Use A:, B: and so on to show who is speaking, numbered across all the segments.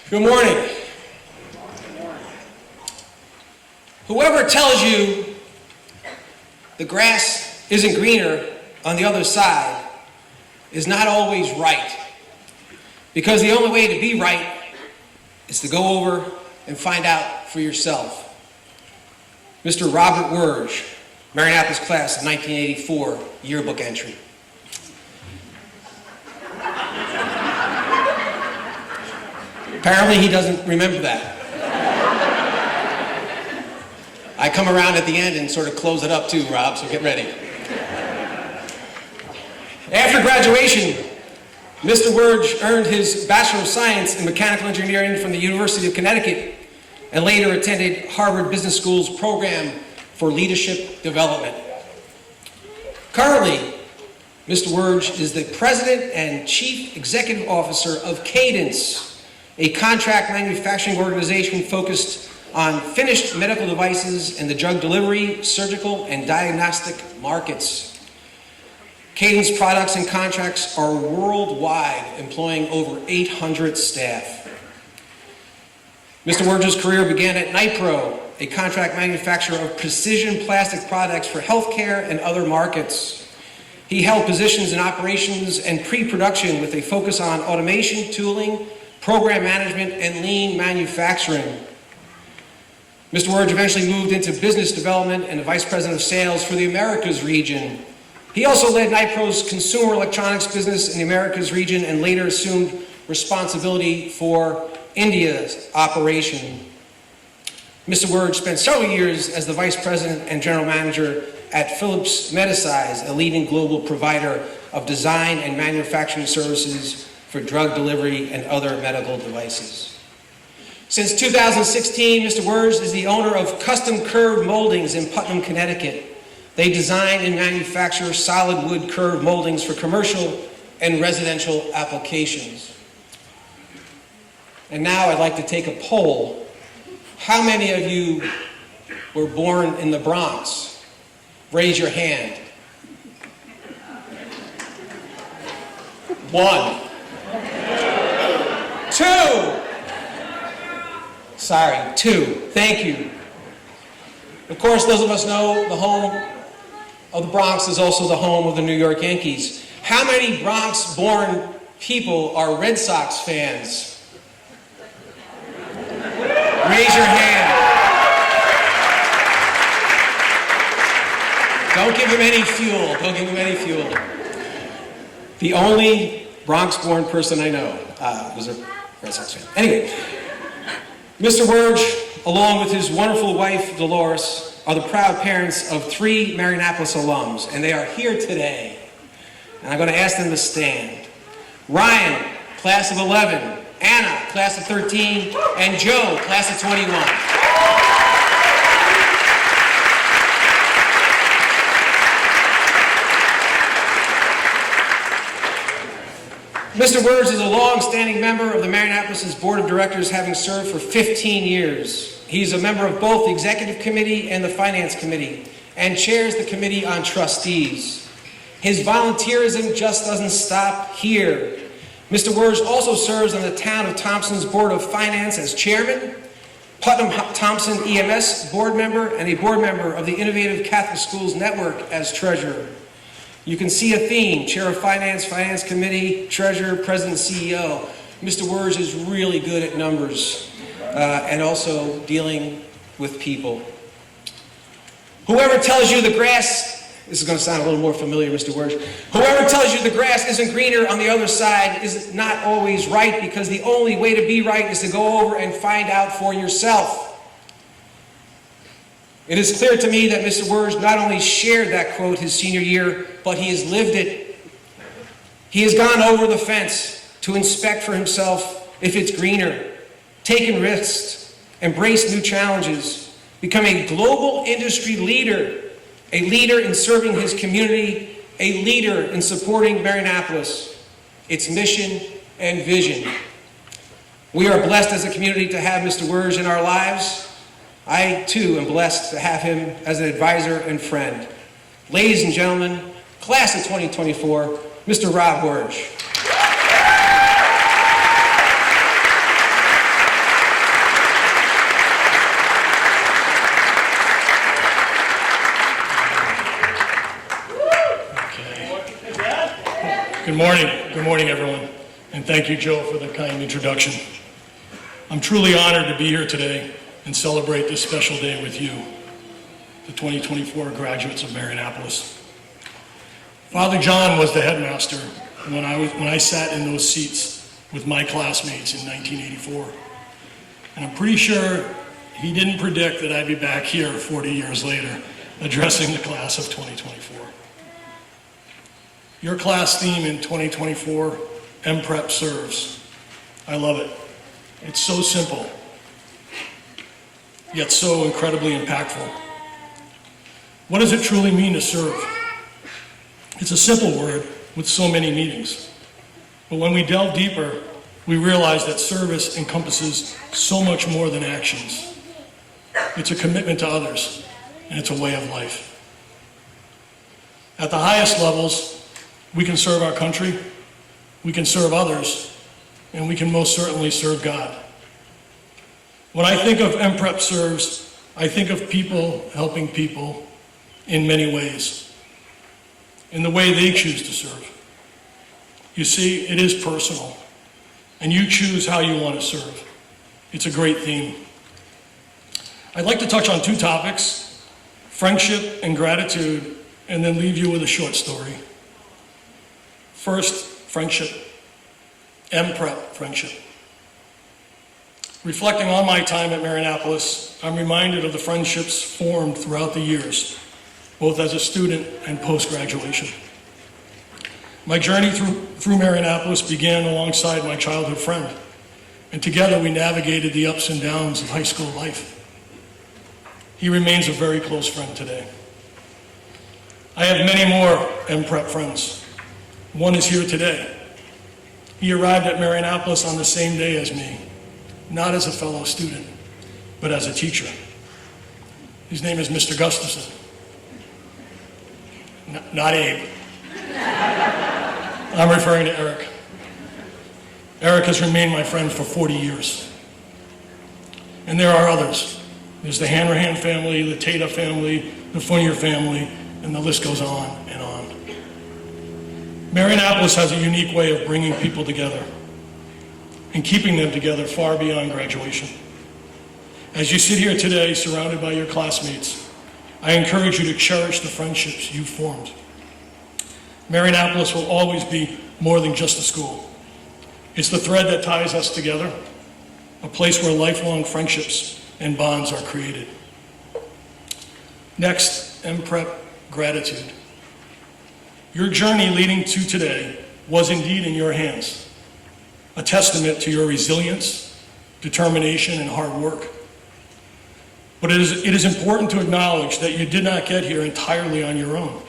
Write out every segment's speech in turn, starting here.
A: Good morning. Whoever tells you the grass isn't greener on the other side is not always right, because the only way to be right is to go over and find out for yourself. Mr. Robert Werge, Marianapolis class of 1984, yearbook entry. Apparently he doesn't remember that. I come around at the end and sort of close it up too, Rob, so get ready. After graduation, Mr. Werge earned his Bachelor of Science in Mechanical Engineering from the University of Connecticut and later attended Harvard Business School's program for leadership development. Currently, Mr. Werge is the President and Chief Executive Officer of Cadence, a contract manufacturing organization focused on finished medical devices in the drug delivery, surgical, and diagnostic markets. Cadence products and contracts are worldwide, employing over 800 staff. Mr. Werge's career began at Nipro, a contract manufacturer of precision plastic products for healthcare and other markets. He held positions in operations and pre-production with a focus on automation, tooling, program management, and lean manufacturing. Mr. Werge eventually moved into business development and the Vice President of Sales for the Americas region. He also led Nipro's consumer electronics business in the Americas region and later assumed responsibility for India's operation. Mr. Werge spent several years as the Vice President and General Manager at Philips Medisize, a leading global provider of design and manufacturing services for drug delivery and other medical devices. Since 2016, Mr. Werge is the owner of Custom Curved Moldings in Putnam, Connecticut. They design and manufacture solid wood curved moldings for commercial and residential applications. And now I'd like to take a poll. How many of you were born in the Bronx? Raise your hand. 1. 2. Sorry, 2. Thank you. Of course, those of us know the home of the Bronx is also the home of the New York Yankees. How many Bronx-born people are Red Sox fans? Raise your hand. Don't give him any fuel. Don't give him any fuel. The only Bronx-born person I know was a Red Sox fan. Anyway, Mr. Werge, along with his wonderful wife, Dolores, are the proud parents of 3 Marianapolis alums, and they are here today. And I'm going to ask them to stand. Ryan, class of 11. Anna, class of 13. And Joe, class of 21. Mr. Werge is a long-standing member of the Marianapolis Board of Directors, having served for 15 years. He's a member of both the Executive Committee and the Finance Committee, and chairs the Committee on Trustees. His volunteerism just doesn't stop here. Mr. Werge also serves on the Town of Thompson's Board of Finance as chairman, Putnam-Thompson EMS board member, and a board member of the Innovative Catholic Schools Network as treasurer. You can see a theme: chair of finance, finance committee, treasurer, president, CEO. Mr. Werge is really good at numbers and also dealing with people. Whoever tells you the grass, this is going to sound a little more familiar, Mr. Werge. Whoever tells you the grass isn't greener on the other side is not always right, because the only way to be right is to go over and find out for yourself. It is clear to me that Mr. Werge not only shared that quote his senior year, but he has lived it. He has gone over the fence to inspect for himself if it's greener, taken risks, embraced new challenges, become a global industry leader, a leader in serving his community, a leader in supporting Marianapolis, its mission and vision. We are blessed as a community to have Mr. Werge in our lives. I, too, am blessed to have him as an advisor and friend. Ladies and gentlemen, class of 2024, Mr. Rob Werge.
B: Good morning everyone, and thank you, Joe, for the kind introduction. I'm truly honored to be here today and celebrate this special day with you, the 2024 graduates of Marianapolis. Father John was the headmaster when I sat in those seats with my classmates in 1984, and I'm pretty sure he didn't predict that I'd be back here 40 years later addressing the class of 2024. Your class theme in 2024, MPrep serves. I love it. It's so simple, yet so incredibly impactful. What does it truly mean to serve? It's a simple word with so many meanings. But when we delve deeper, we realize that service encompasses so much more than actions. It's a commitment to others, and it's a way of life. At the highest levels, we can serve our country, we can serve others, and we can most certainly serve God. When I think of MPrep serves, I think of people helping people in many ways, in the way they choose to serve. You see, it is personal, and you choose how you want to serve. It's a great theme. I'd like to touch on two topics, friendship and gratitude, and then leave you with a short story. First, friendship. MPrep friendship. Reflecting on my time at Marianapolis, I'm reminded of the friendships formed throughout the years, both as a student and post-graduation. My journey through Marianapolis began alongside my childhood friend, and together we navigated the ups and downs of high school life. He remains a very close friend today. I have many more MPrep friends. One is here today. He arrived at Marianapolis on the same day as me, not as a fellow student, but as a teacher. His name is Mr. Gustafson. Not Abe. I'm referring to Eric. Eric has remained my friend for 40 years. And there are others. There's the Hanrahan family, the Tata family, the Funnier family, and the list goes on and on. Marianapolis has a unique way of bringing people together and keeping them together far beyond graduation. As you sit here today, surrounded by your classmates, I encourage you to cherish the friendships you've formed. Marianapolis will always be more than just a school. It's the thread that ties us together, a place where lifelong friendships and bonds are created. Next, MPrep gratitude. Your journey leading to today was indeed in your hands, a testament to your resilience, determination, and hard work. But it is important to acknowledge that you did not get here entirely on your own.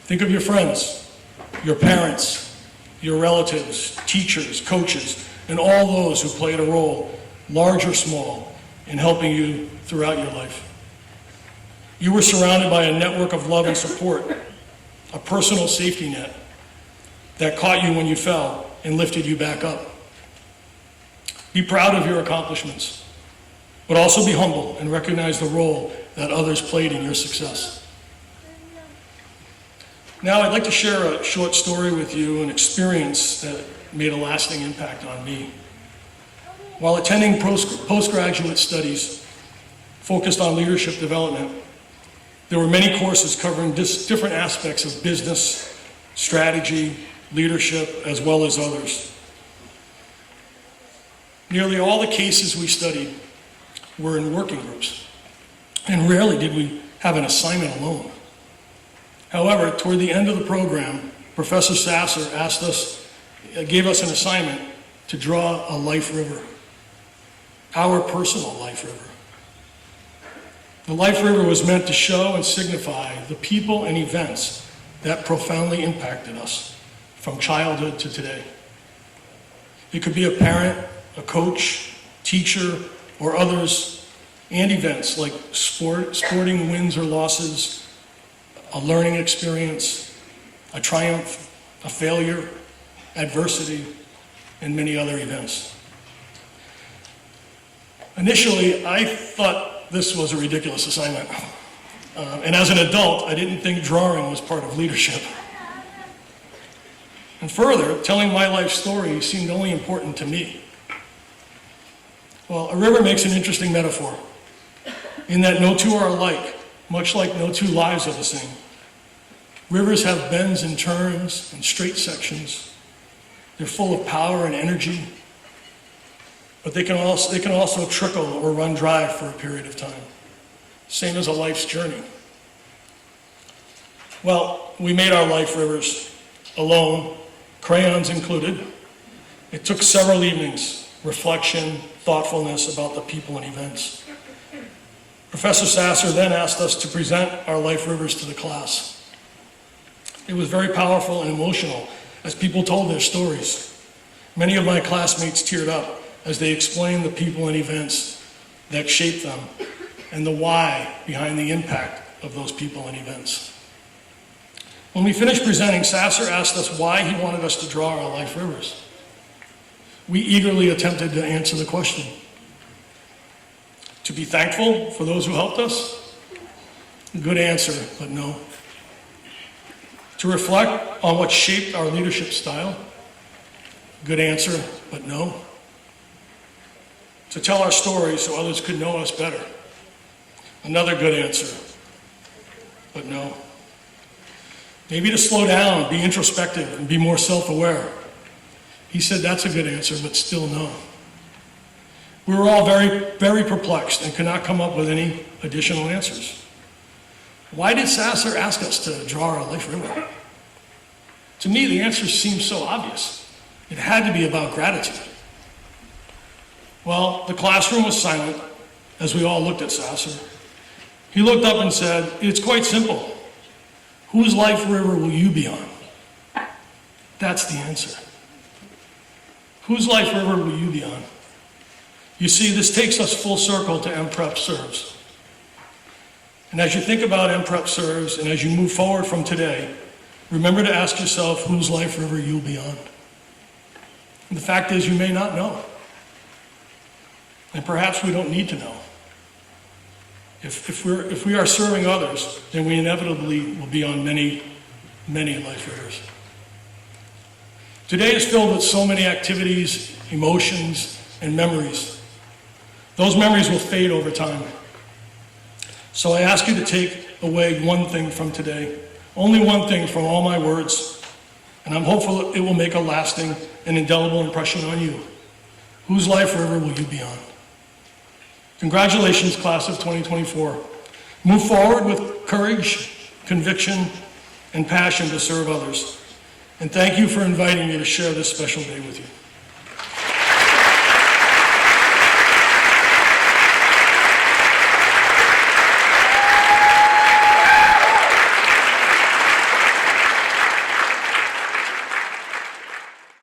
B: Think of your friends, your parents, your relatives, teachers, coaches, and all those who played a role, large or small, in helping you throughout your life. You were surrounded by a network of love and support, a personal safety net that caught you when you fell and lifted you back up. Be proud of your accomplishments, but also be humble and recognize the role that others played in your success. Now I'd like to share a short story with you, an experience that made a lasting impact on me. While attending postgraduate studies focused on leadership development, there were many courses covering different aspects of business, strategy, leadership, as well as others. Nearly all the cases we studied were in working groups, and rarely did we have an assignment alone. However, toward the end of the program, Professor Sasser gave us an assignment to draw a life river, our personal life river. The life river was meant to show and signify the people and events that profoundly impacted us from childhood to today. It could be a parent, a coach, teacher, or others, and events like sporting wins or losses, a learning experience, a triumph, a failure, adversity, and many other events. Initially, I thought this was a ridiculous assignment. And as an adult, I didn't think drawing was part of leadership. And further, telling my life story seemed only important to me. Well, a river makes an interesting metaphor, in that no two are alike, much like no two lives are the same. Rivers have bends and turns and straight sections. They're full of power and energy, but they can also trickle or run dry for a period of time. Same as a life's journey. Well, we made our life rivers alone, crayons included. It took several evenings, reflection, thoughtfulness about the people and events. Professor Sasser then asked us to present our life rivers to the class. It was very powerful and emotional as people told their stories. Many of my classmates teared up as they explained the people and events that shaped them and the why behind the impact of those people and events. When we finished presenting, Sasser asked us why he wanted us to draw our life rivers. We eagerly attempted to answer the question. To be thankful for those who helped us? Good answer, but no. To reflect on what shaped our leadership style? Good answer, but no. To tell our stories so others could know us better? Another good answer, but no. Maybe to slow down, be introspective, and be more self-aware. He said that's a good answer, but still no. We were all very, very perplexed and could not come up with any additional answers. Why did Sasser ask us to draw our life river? To me, the answer seemed so obvious. It had to be about gratitude. Well, the classroom was silent as we all looked at Sasser. He looked up and said, "It's quite simple. Whose life river will you be on?" That's the answer. Whose life river will you be on? You see, this takes us full circle to MPrep Serves. And as you think about MPrep Serves, and as you move forward from today, remember to ask yourself whose life river you'll be on. And the fact is, you may not know. And perhaps we don't need to know. If we are serving others, then we inevitably will be on many, many life rivers. Today is filled with so many activities, emotions, and memories. Those memories will fade over time. So I ask you to take away one thing from today, only one thing from all my words, and I'm hopeful it will make a lasting and indelible impression on you. Whose life river will you be on? Congratulations, class of 2024. Move forward with courage, conviction, and passion to serve others. And thank you for inviting me to share this special day with you.